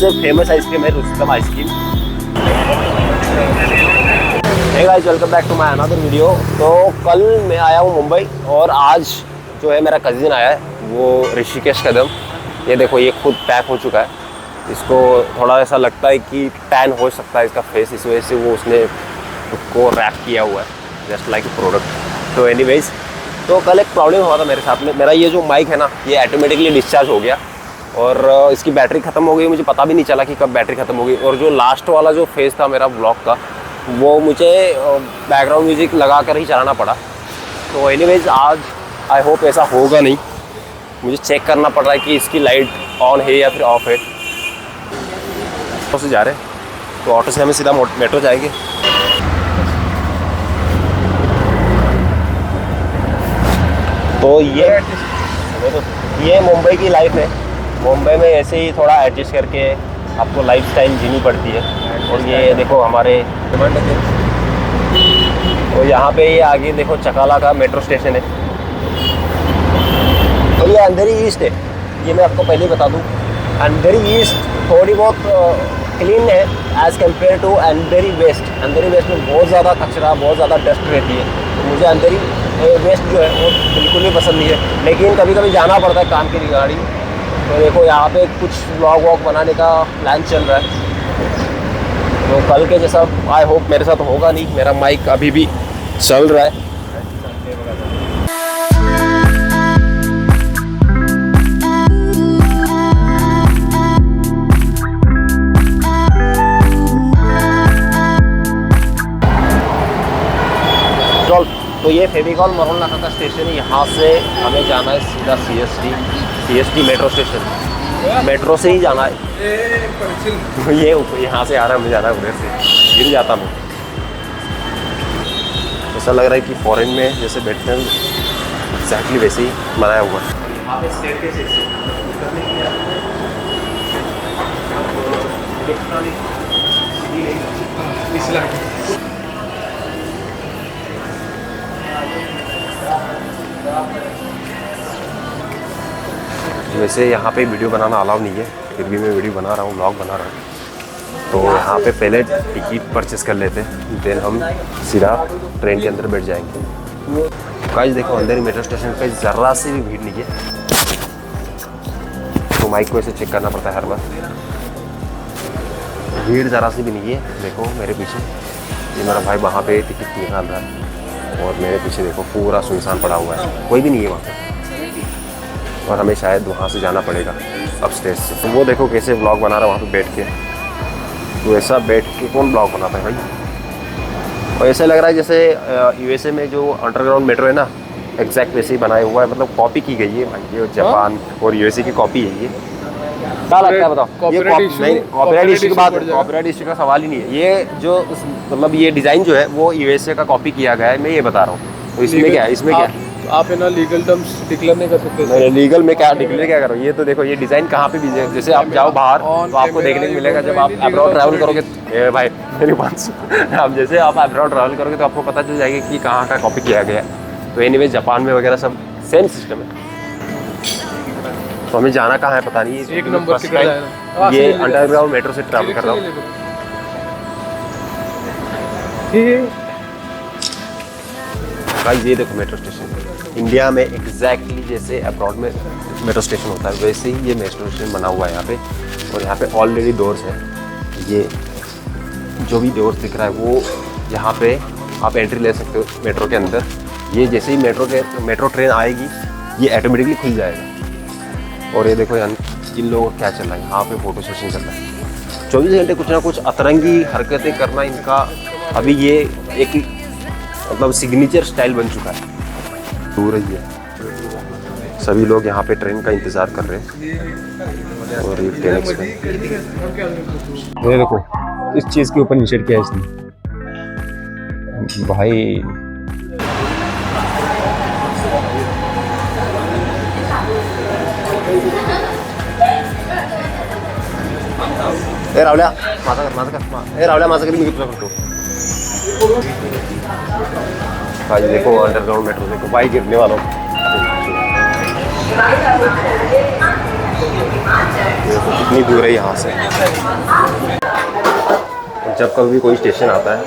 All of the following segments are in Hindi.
सबसे फेमस आइसक्रीम है Rustam ice cream. Hey guys, welcome back to my another video. तो कल मैं आया हूँ मुंबई और आज जो है मेरा कज़िन आया है, वो ऋषिकेश कदम। ये देखो, ये खुद पैक हो चुका है। इसको थोड़ा ऐसा लगता है कि टैन हो सकता है इसका फेस, इस वजह से वो उसने उसको रैप किया हुआ है जस्ट लाइक प्रोडक्ट। तो एनीवेज, तो कल एक प्रॉब्लम हुआ था मेरे साथ में। मेरा ये जो माइक है ना, ये ऑटोमेटिकली डिस्चार्ज हो गया और इसकी बैटरी ख़त्म हो गई। मुझे पता भी नहीं चला कि कब बैटरी ख़त्म हो गई। और जो लास्ट वाला जो फेज़ था मेरा ब्लॉग का, वो मुझे बैकग्राउंड म्यूज़िक लगा कर ही चलाना पड़ा। तो एनीवेज, आज आई होप ऐसा होगा नहीं। मुझे चेक करना पड़ रहा है कि इसकी लाइट ऑन है या फिर ऑफ है। ऑटो से जा रहे हैं, तो ऑटो से हमें सीधा मेट्रो जाएंगे। तो ये मुंबई की लाइफ है। मुंबई में ऐसे ही थोड़ा एडजस्ट करके आपको लाइफस्टाइल जीनी पड़ती है। और ये देखो हमारे, तो यहाँ पे ये आगे देखो चकाला का मेट्रो स्टेशन है। और ये अंधेरी ईस्ट है, ये मैं आपको पहले ही बता दूँ। अंधेरी ईस्ट थोड़ी बहुत क्लीन है as compare to Andheri West. Andheri West में बहुत ज़्यादा कचरा, बहुत ज़्यादा डस्ट रहती है। तो मुझे अंधेरी वेस्ट जो है वो बिल्कुल भी पसंद नहीं है, लेकिन कभी कभी जाना पड़ता है काम की रिगार्डिंग। तो देखो यहाँ पे कुछ व्लॉग वॉग बनाने का प्लान चल रहा है। तो कल के जैसा आई होप मेरे साथ होगा नहीं। मेरा माइक अभी भी चल रहा है। तो ये फेविकॉल मरोल नाका का स्टेशन है। यहाँ से हमें जाना है सीधा CST मेट्रो स्टेशन। मेट्रो से ही जाना है। ये यहाँ से आ रहा है, मुझे जाना है उधर से, गिर जाता मैं। ऐसा लग रहा है कि फॉरेन में जैसे बैठते हैं एग्जैक्टली वैसे ही बनाया हुआ है। यहाँ पे स्टेयरकेस है। वैसे यहाँ पे वीडियो बनाना अलाउ नहीं है, फिर भी मैं वीडियो बना रहा हूँ, व्लॉग बना रहा हूँ। तो यहाँ पे पहले टिकट परचेस कर लेते हैं, देन हम सीधा ट्रेन के अंदर बैठ जाएंगे। गाइस देखो, अंदर ही मेट्रो स्टेशन पे ज़रा सी भी भीड़ नहीं है। तो माइक को ऐसे चेक करना पड़ता है हर बार। भीड़ ज़रा सी भी नहीं है। देखो मेरे पीछे ये मेरा भाई वहाँ पे टिकट निकाल रहा है और मेरे पीछे देखो पूरा सुनसान पड़ा हुआ है, कोई भी नहीं है वहाँ पे। और हमें शायद वहाँ से जाना पड़ेगा अपस्टेज से। तो वो देखो कैसे व्लॉग बना रहा है वहाँ पे बैठ के। तो ऐसा बैठ के कौन व्लॉग बनाता है भाई? और ऐसा लग रहा है जैसे USA में जो अंडरग्राउंड मेट्रो है ना, एग्जैक्ट वैसे ही बनाया हुआ है। मतलब कॉपी की गई है भाई, ये जापान और USA की कॉपी है ये। क्या लगता है बताओ? कॉपीराइट इशू की बात, कॉपीराइट इशू का सवाल ही नहीं है। ये जो मतलब ये डिज़ाइन जो है वो USA का कॉपी किया गया है, मैं ये बता रहा हूँ। तो इसमें क्या है, इसमें क्या है? आप है ना लीगल टर्म्स डिक्लेयर नहीं कर सकते। नहीं, लीगल में क्या डिक्लेयर क्या करो? ये तो देखो, ये डिज़ाइन कहाँ पे भी, जैसे आप जाओ बाहर तो आपको देखने को मिलेगा। जब आप अब्रॉड ट्रैवल करोगे भाई, मेरी बात सुन, आप जैसे आप अब्रॉड ट्रैवल करोगे तो आपको पता चल जाएगा कि कहाँ का कॉपी किया गया है। तो एनीवेज, जापान में वगैरह सब सेम सिस्टम है। तो हमें जाना कहाँ है पता नहीं। एक नंबर ये अंडरग्राउंड मेट्रो से ट्रैवल कर रहा हूँ। गाइस ये देखो मेट्रो स्टेशन, इंडिया में एग्जैक्टली जैसे अब्रॉड में मेट्रो स्टेशन होता है वैसे ही ये मेट्रो स्टेशन बना हुआ है यहाँ पे। और यहाँ पे ऑलरेडी डोर्स है। ये जो भी डोर्स दिख रहा है वो यहाँ पे आप एंट्री ले सकते हो मेट्रो के अंदर। ये जैसे ही मेट्रो ट्रेन आएगी ये ऑटोमेटिकली खुल जाएगा। और ये देखो इन लोगों को क्या चल रहा है, यहाँ पे फोटो सेशन चल रहा है। 24 घंटे कुछ ना कुछ अतरंगी हरकतें करना इनका अभी ये एक मतलब सिग्नेचर स्टाइल बन चुका है। दूर ही है, सभी लोग यहाँ पे ट्रेन का इंतज़ार कर रहे हैं। और ये ट्रेन ये देखो, इस चीज़ के ऊपर निषेध किया है इसने भाई। ए रावल्या माझा कर मी तुझा करतो। भाई देखो अंडरग्राउंड मेट्रो, देखो भाई गिरने वालों। इतनी दूर है यहाँ से। जब कभी कोई स्टेशन आता है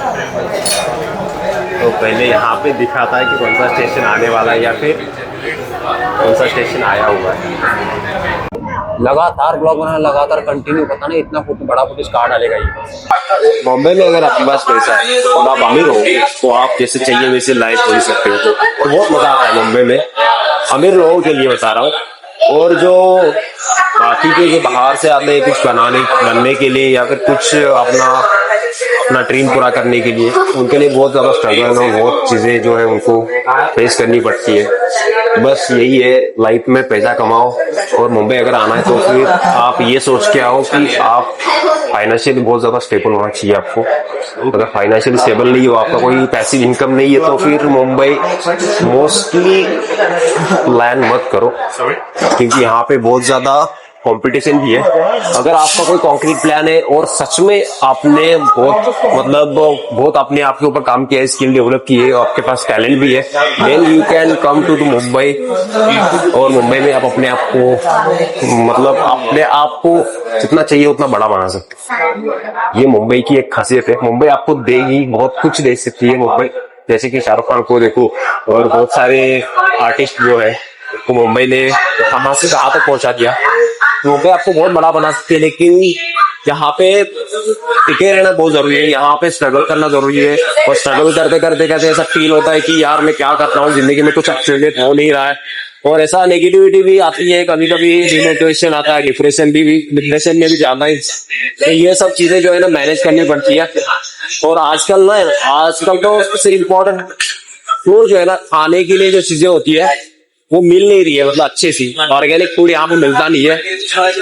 तो पहले यहाँ पे दिखाता है कि कौन सा स्टेशन आने वाला है या फिर कौन सा स्टेशन आया हुआ है। लगातार ब्लॉग बनाना, लगातार कंटिन्यू, पता नहीं इतना बड़ा फुटेज कहाँ डालेगा ये। बॉम्बे में अगर आपके पास पैसा है और आप अमीर हो तो आप जैसे चाहिए वैसे लाइफ जी सकते हो। तो बहुत मजा आता है मुंबई में, अमीर लोगों के लिए बता रहा हूँ। और जो बाकी के जो बाहर से आते हैं कुछ बनने के लिए या फिर कुछ अपना ड्रीम पूरा करने के लिए, उनके लिए बहुत ज़्यादा स्ट्रगल है, बहुत चीज़ें जो है उनको फेस करनी पड़ती है। बस यही है, लाइफ में पैसा कमाओ और मुंबई अगर आना है तो फिर आप ये सोच के आओ कि आप फाइनेंशियली बहुत ज़्यादा स्टेबल होना चाहिए आपको। अगर फाइनेंशियली स्टेबल नहीं हो, आपका कोई पैसिव इनकम नहीं है, तो फिर मुंबई मोस्टली प्लान मत करो, क्योंकि यहाँ पे बहुत ज़्यादा कंपटीशन भी है। अगर आपका कोई कॉन्क्रीट प्लान है और सच में आपने बहुत अपने आप के ऊपर काम किया है, स्किल डेवलप की है और आपके पास टैलेंट भी है, then you can come to Mumbai. और मुंबई में आप अपने आप को जितना चाहिए उतना बड़ा बना सकते। ये मुंबई की एक खासियत है। मुंबई आपको देगी, बहुत कुछ दे सकती है मुंबई। जैसे कि शाहरुख खान को देखो और बहुत सारे आर्टिस्ट जो है तो मुंबई ने कहां से कहां तक पहुंचा दिया। मुंबई आपको बहुत बड़ा बना सकती है, लेकिन यहाँ पे टिके रहना बहुत जरूरी है, यहाँ पे स्ट्रगल करना जरूरी है। और स्ट्रगल करते करते करते ऐसा फील होता है कि यार मैं क्या कर रहा हूँ जिंदगी में, कुछ एक्सीडेंट हो नहीं रहा है। और ऐसा नेगेटिविटी भी आती है, कभी कभी डिमोटिवेशन आता है, डिप्रेशन में भी जाना है। तो ये सब चीजें जो है ना मैनेज करनी पड़ती है। और आजकल तो सबसे इम्पोर्टेंट फूड जो है ना, खाने के लिए जो चीजें होती है वो मिल नहीं रही है, मतलब अच्छे सी ऑर्गेनिक फूड यहाँ पे मिलता नहीं है।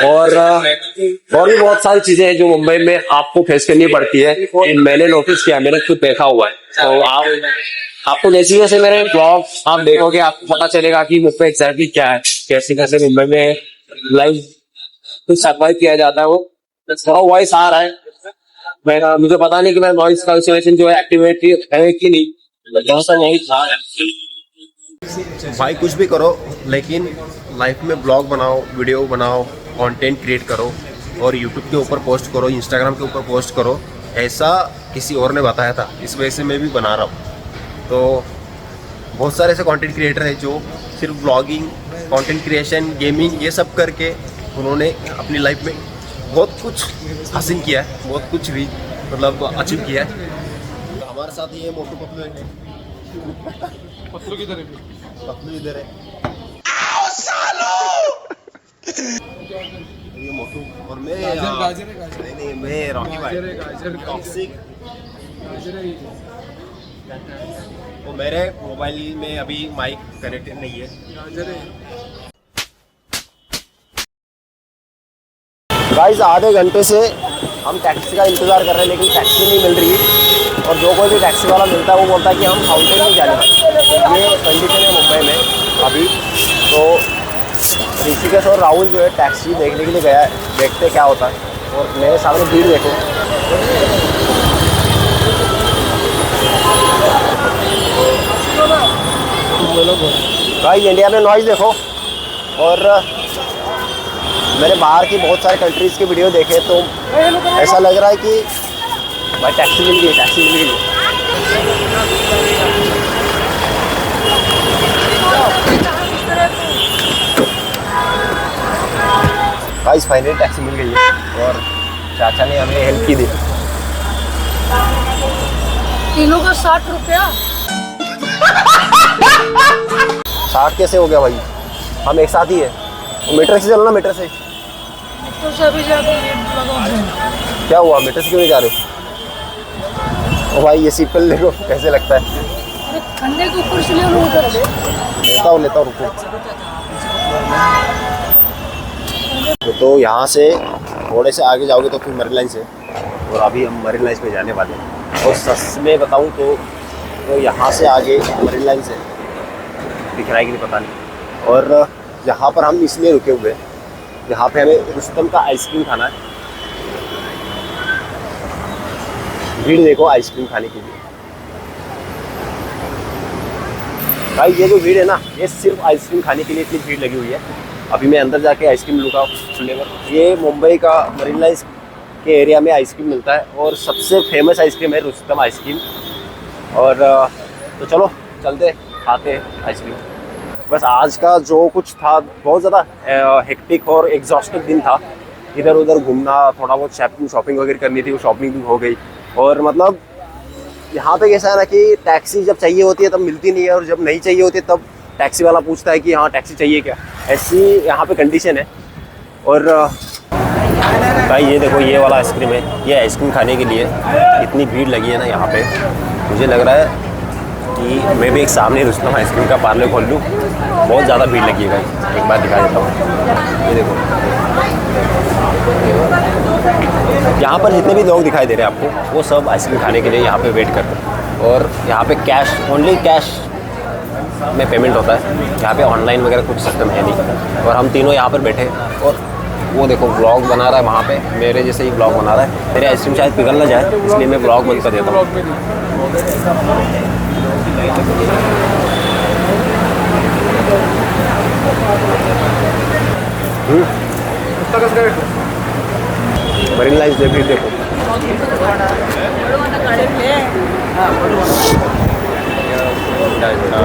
और भी बहुत सारी चीजें हैं जो मुंबई में आपको फेस करनी पड़ती है। मैंने नोटिस किया, मैंने खुद देखा हुआ है। तो आपको जैसे जैसे मेरे ब्लॉग आप देखोगे आपको पता चलेगा कि मुंबई एग्जैक्टली क्या है, कैसे मुंबई में लाइफ कुछ सर्वाइव किया जाता है। वो थोड़ा वॉइस आ रहा है, मुझे पता नहीं कि मेरा वॉइस कैंसिलेशन जो है एक्टिवेट है कि नहीं। भाई कुछ भी करो, लेकिन लाइफ में ब्लॉग बनाओ, वीडियो बनाओ, कंटेंट क्रिएट करो और यूट्यूब के ऊपर पोस्ट करो, इंस्टाग्राम के ऊपर पोस्ट करो। ऐसा किसी और ने बताया था, इस वजह से मैं भी बना रहा हूँ। तो बहुत सारे ऐसे कंटेंट क्रिएटर हैं जो सिर्फ ब्लॉगिंग, कंटेंट क्रिएशन, गेमिंग ये सब करके उन्होंने अपनी लाइफ में बहुत कुछ हासिल किया है, बहुत कुछ भी अचीव किया है। तो हमारे साथ ये मोटू पतलू है। पतलू किधर है? पतलू इधर है, ये मोटू और मैं गाजर नहीं मैं रॉकी भाई टॉक्सिक। तो मेरे मोबाइल में अभी माइक कनेक्टेड नहीं है। गाइस आधे घंटे से हम टैक्सी का इंतज़ार कर रहे हैं, लेकिन टैक्सी नहीं मिल रही। और जो कोई भी टैक्सी वाला मिलता है वो बोलता है कि हम फाउंटेन नहीं जाने। तो ये कंडीशन है मुंबई में अभी। तो ऋषिकेश और राहुल जो है टैक्सी देखने के लिए गया है, देखते क्या होता है। और मेरे सामने भीड़ देखो, भाई इंडिया में नॉइज़ देखो। और मैंने बाहर की बहुत सारे कंट्रीज़ के वीडियो देखे तो ऐसा लग रहा है कि भाई टैक्सी मिल गई। भाई फाइनली टैक्सी मिल गई है और चाचा ने हमें हेल्प की दी। तीनों का 60 रुपया। 60 कैसे हो गया भाई, हम एक साथ ही है। मीटर से चलो ना, मीटर से। तो सभी क्या हुआ, मीटर से क्यों नहीं जा रहे? ओ भाई ये सीपल देखो कैसे लगता है। खंडे के ऊपर से ले लो, उधर लेता हूँ रुको। तो यहाँ से थोड़े से आगे जाओगे तो फिर मरीन लाइन से, और अभी हम मरीन लाइन पे जाने वाले हैं। और सच में बताऊँ तो यहाँ से आगे मरीन लाइन से दिख रहा है कि नहीं पता नहीं। और यहाँ पर हम इसलिए रुके हुए हैं, यहाँ पे हमें रुस्तम का आइसक्रीम खाना है। भीड़ देखो आइसक्रीम खाने के लिए। भाई ये जो भीड़ है ना, ये सिर्फ आइसक्रीम खाने के लिए इतनी भीड़ लगी हुई है। अभी मैं अंदर जाके आइसक्रीम लूँगा फ्लेवर। ये मुंबई का मरीन लाइन्स के एरिया में आइसक्रीम मिलता है और सबसे फेमस आइसक्रीम है रुस्तम आइसक्रीम। और तो चलो चलते खाते हैं आइसक्रीम। बस आज का जो कुछ था बहुत ज़्यादा हेक्टिक और एग्जॉस्टिव दिन था। इधर उधर घूमना, थोड़ा बहुत शॉपिंग वगैरह करनी थी, वो शॉपिंग भी हो गई। और मतलब यहाँ पे कैसा है ना कि टैक्सी जब चाहिए होती है तब मिलती नहीं है, और जब नहीं चाहिए होती तब टैक्सी वाला पूछता है कि हाँ टैक्सी चाहिए क्या। ऐसी यहाँ पे कंडीशन है। और भाई ये देखो ये वाला आइसक्रीम है। ये आइसक्रीम खाने के लिए इतनी भीड़ लगी है ना यहाँ पे, मुझे लग रहा है कि मैं भी एक सामने रुस्तम आइसक्रीम का पार्लर खोल लूँ। बहुत ज़्यादा भीड़ लगी है भाई, एक बार दिखा देता हूँ। ये देखो यहाँ पर जितने भी लोग दिखाई दे रहे हैं आपको, वो सब आइसक्रीम खाने के लिए यहाँ पे वेट करते हैं। और यहाँ पे कैश, ओनली कैश में पेमेंट होता है। यहाँ पे ऑनलाइन वगैरह कुछ सिस्टम है नहीं। और हम तीनों यहाँ पर बैठे, और वो देखो व्लॉग बना रहा है वहाँ पे, मेरे जैसे ही व्लॉग बना रहा है। मेरे आइसक्रीम शायद पिघल ना जाए, इसलिए मैं व्लॉग बंद कर देता हूँ। मरीन लाइन्स देखो।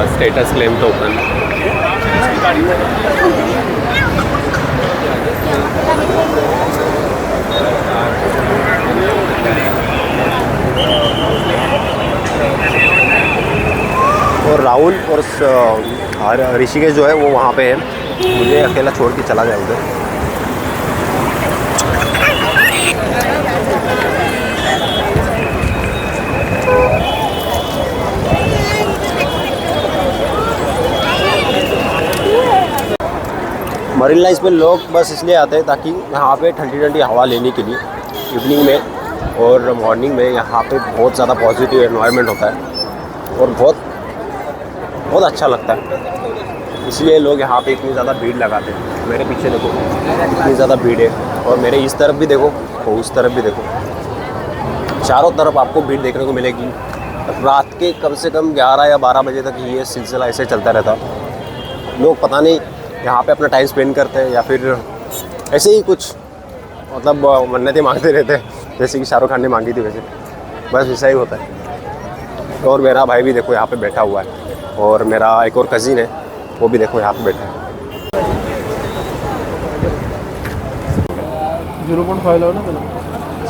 Status claim token. और राहुल और ऋषिकेश जो है वो वहाँ पे है, मुझे अकेला छोड़ के चला जाए उधर। मरीन लाइन्स पे लोग बस इसलिए आते हैं ताकि यहाँ पे ठंडी ठंडी हवा लेने के लिए इवनिंग में और मॉर्निंग में यहाँ पे बहुत ज़्यादा पॉजिटिव एनवायरनमेंट होता है और बहुत अच्छा लगता है। इसलिए लोग यहाँ पे इतनी ज़्यादा भीड़ लगाते हैं। मेरे पीछे देखो इतनी ज़्यादा भीड़ है, और मेरे इस तरफ भी देखो और उस तरफ भी देखो, चारों तरफ आपको भीड़ देखने को मिलेगी। रात के कम से कम 11 या 12 बजे तक ये सिलसिला ऐसे चलता रहता। लोग पता नहीं यहाँ पे अपना टाइम स्पेंड करते हैं या फिर ऐसे ही कुछ मतलब मन्नतें मांगते रहते हैं, जैसे कि शाहरुख खान ने मांगी थी वैसे, बस वैसा ही होता है। और मेरा भाई भी देखो यहाँ पे बैठा हुआ है, और मेरा एक और कज़िन है वो भी देखो यहाँ पे बैठा है। 0.5 लाओ ना तुला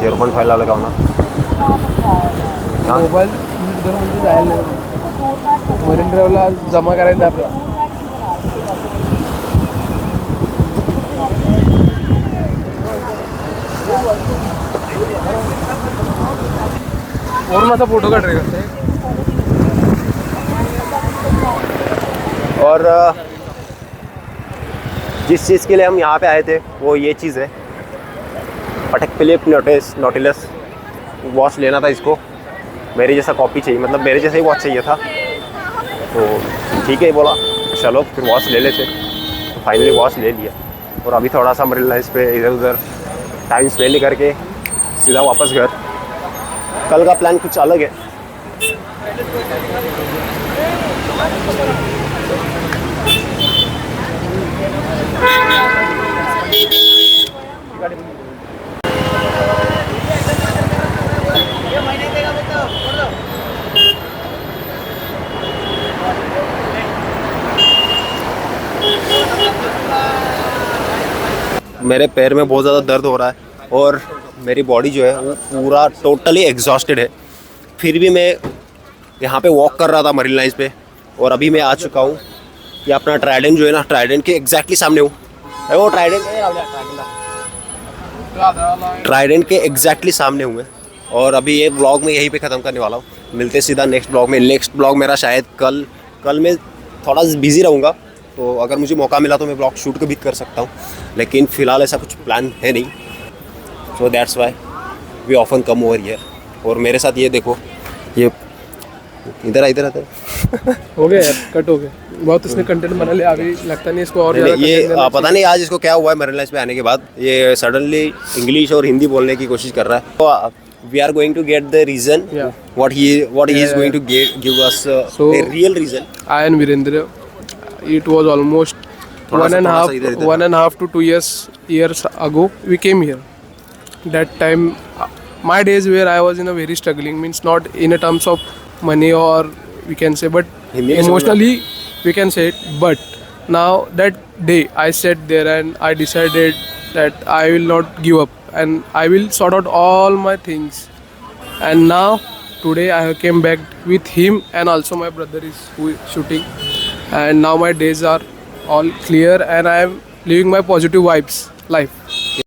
0.5 ला लगाओ ना। मोबाईल जर म्हणजे जायला नाही, मरीन ड्राईव्हला जमा करायचं आपल्याला। और माझा फोटो काढ रे कसं। और जिस चीज़ के लिए हम यहाँ पे आए थे वो ये चीज़ है, पटेक फिलिप नोटिलस वॉच लेना था इसको। मेरे जैसा कॉपी चाहिए, मतलब मेरे जैसा ही वॉच चाहिए था। तो ठीक है बोला चलो फिर वॉच ले लेते। तो फाइनली वॉच ले लिया, और अभी थोड़ा सा मरीन लाइन्स पे इधर उधर टाइम स्पेंड करके सीधा वापस घर। कल का प्लान कुछ अलग है। मेरे पैर में बहुत ज़्यादा दर्द हो रहा है, और मेरी बॉडी जो है वो पूरा टोटली एग्जॉस्टेड है। फिर भी मैं यहाँ पे वॉक कर रहा था मरीन लाइन्स पे, और अभी मैं आ चुका हूँ। ये अपना ट्राइडेंट जो है ना, ट्राइडेंट के एग्जैक्टली सामने हूँ। वो ट्राइडेंट के एग्जैक्टली सामने हूँ मैं, और अभी ये ब्लॉग में यहीं पे ख़त्म करने वाला हूँ। मिलते सीधा नेक्स्ट ब्लॉग में। नेक्स्ट ब्लॉग मेरा शायद कल मैं थोड़ा बिज़ी रहूँगा, तो अगर मुझे मौका मिला तो मैं ब्लॉग शूट भी कर सकता हूँ, लेकिन फ़िलहाल ऐसा कुछ प्लान है नहीं। So that's why we often come over here. और मेरे साथ ये देखो, ये इधर आता है। हो गया यार, कट हो गया बहुत। उसने कंटेंट बना लिया, अभी लगता नहीं इसको और ज़्यादा ये content देना पता नहीं आज इसको क्या हुआ है। मरीन लाइन्स पे आने के बाद ये सडनली इंग्लिश और हिंदी बोलने की कोशिश कर रहा है। तो we are going to get the reason what he is going to give us, a real reason. I and Virendra, it was almost one and a half to 2 years ago we came here. That time my days where I was in a very struggling, means not in a terms of money or we can say, but Hindi में emotionally we can say it. But now that day I sat there and I decided that I will not give up and I will sort out all my things. And now today I have came back with him, and also my brother is who is shooting, and now my days are all clear and I am living my positive vibes life.